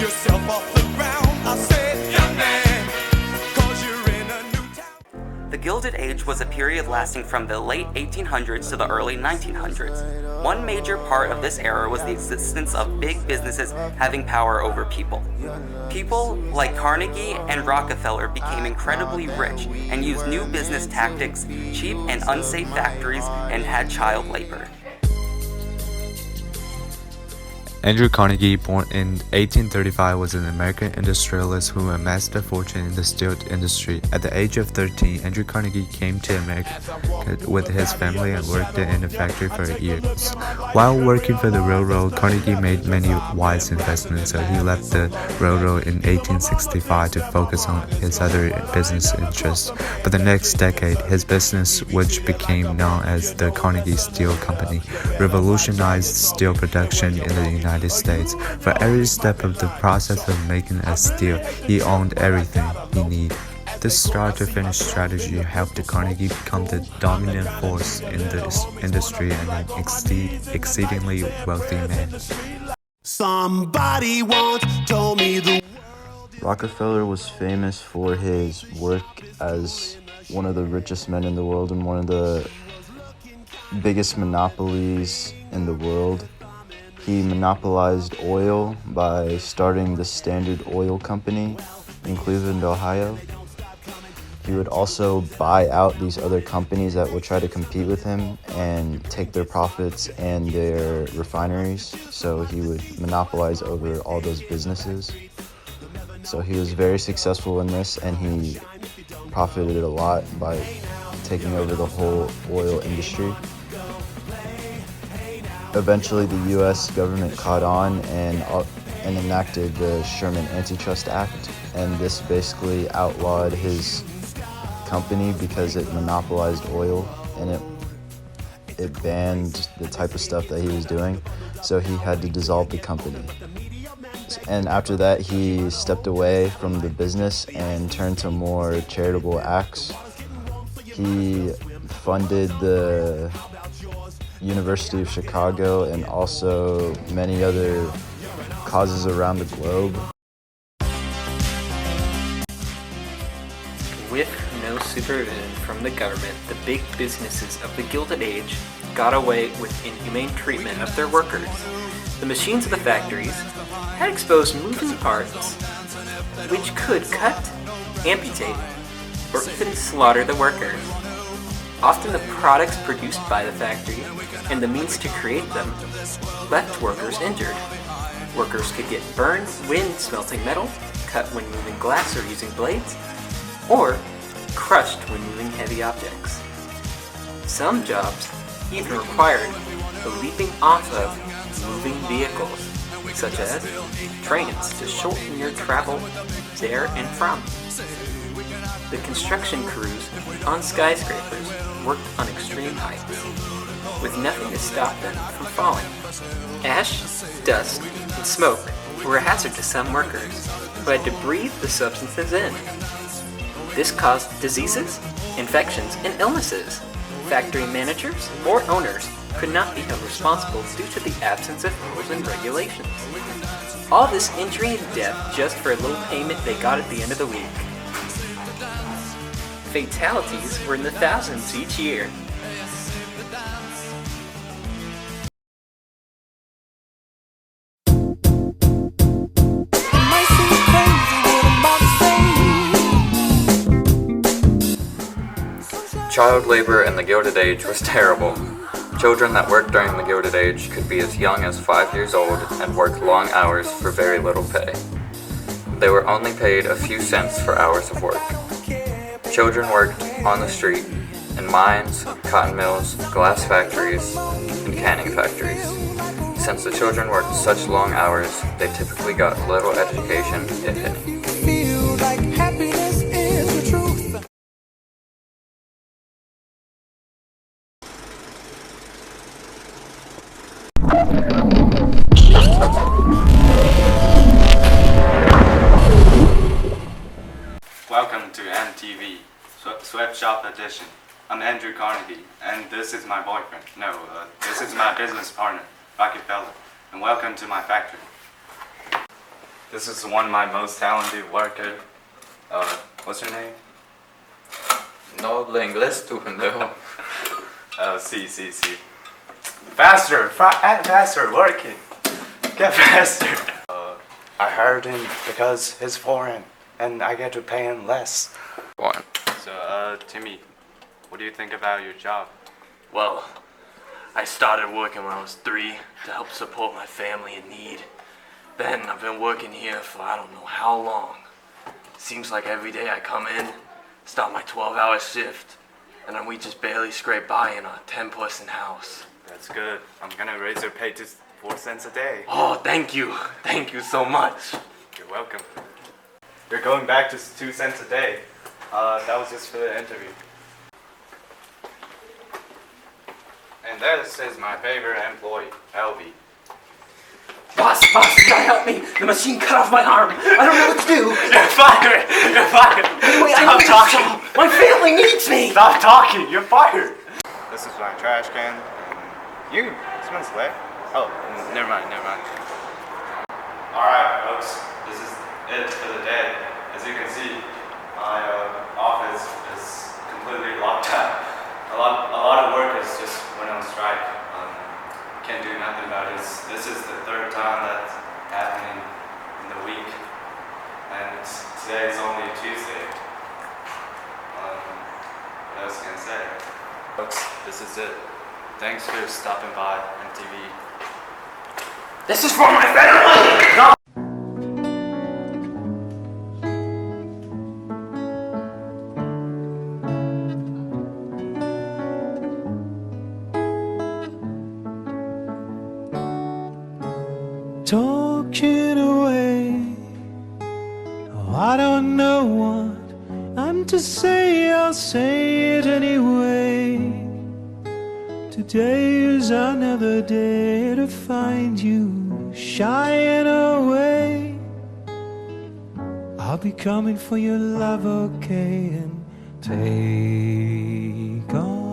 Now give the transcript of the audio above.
yourself off the ground. I said, young man, 'cause you're in a new town. The Gilded Age was a period lasting from the late 1800s to the early 1900s. One major part of this era was the existence of big businesses having power over people. People like Carnegie and Rockefeller became incredibly rich and used new business tactics, cheap and unsafe factories, and had child labor. Andrew Carnegie, born in 1835, was an American industrialist who amassed a fortune in the steel industry. At the age of 13, Andrew Carnegie came to America with his family and worked in a factory for years. While working for the railroad, Carnegie made many wise investments, so he left the railroad in 1865 to focus on his other business interests. For the next decade, his business, which became known as the Carnegie Steel Company, revolutionized steel production in the United States. For every step of the process of making a steel, he owned everything he needed. This start-to-finish strategy helped Carnegie become the dominant force in the industry and an exceedingly wealthy man. Somebody once told me the Rockefeller was famous for his work as one of the richest men in the world and one of the biggest monopolies in the world. He monopolized oil by starting the Standard Oil Company in Cleveland, Ohio. He would also buy out these other companies that would try to compete with him and take their profits and their refineries. So he would monopolize over all those businesses. So he was very successful in this, and he profited a lot by taking over the whole oil industry. Eventually, the U.S. government caught on and enacted the Sherman Antitrust Act, and this basically outlawed his company because it monopolized oil, and it banned the type of stuff that he was doing, so he had to dissolve the company. And after that, he stepped away from the business and turned to more charitable acts. He funded the University of Chicago and also many other causes around the globe. With no supervision from the government, the big businesses of the Gilded Age got away with inhumane treatment of their workers. The machines of the factories had exposed moving parts which could cut, amputate, or even slaughter the workers. Often the products produced by the factory and the means to create them left workers injured. Workers could get burned when smelting metal, cut when moving glass or using blades, or crushed when moving heavy objects. Some jobs even required the leaping off of moving vehicles, such as trains, to shorten your travel there and from. The construction crews on skyscrapers worked on extreme heights, with nothing to stop them from falling. Ash, dust, and smoke were a hazard to some workers who had to breathe the substances in. This caused diseases, infections, and illnesses. Factory managers or owners could not be held responsible due to the absence of rules and regulations. All this injury and death just for a little payment they got at the end of the week. Fatalities were in the thousands each year. Child labor in the Gilded Age was terrible. Children that worked during the Gilded Age could be as young as 5 years old and work long hours for very little pay. They were only paid a few cents for hours of work. Children worked on the street, in mines, cotton mills, glass factories, and canning factories. Since the children worked such long hours, they typically got little education, if any. Welcome to MTV, Sweatshop Edition. I'm Andrew Carnegie, and this is my boyfriend. No, this is my business partner, Rockefeller. And welcome to my factory. This is one of my most talented worker. What's your name? No hablo inglés, tú pendejo. Sí. Faster, faster, working. Get faster. I hired him because he's foreign, and I get to pay him less. One. So, Timmy, what do you think about your job? Well, I started working when I was 3 to help support my family in need. Then I've been working here for I don't know how long. Seems like every day I come in, start my 12-hour shift, and then we just barely scrape by in a 10-person house. That's good. I'm gonna raise your pay to 4 cents a day. Oh, thank you. Thank you so much. You're welcome. You're going back to 2 cents a day. That was just for the interview. And this is my favorite employee, LV. Boss, you gotta help me. The machine cut off my arm. I don't know what to do. You're fired! You're fired! Wait, Stop talking! My family needs me. Stop talking! You're fired! This is my trash can. You, smells wet. Oh, never mind. Alright, folks. This is it for the day. As you can see, my office is completely locked up. A lot of workers just went on strike. Can't do nothing about it. This is the 3rd time that's happening in the week, and today is only Tuesday. What else can I say? Folks, this is it. Thanks for stopping by MTV. This is for my family. Talking away. Oh, I don't know what I'm to say, I'll say it anyway. Today is another day to find you shying away. I'll be coming for your love, okay, and take on.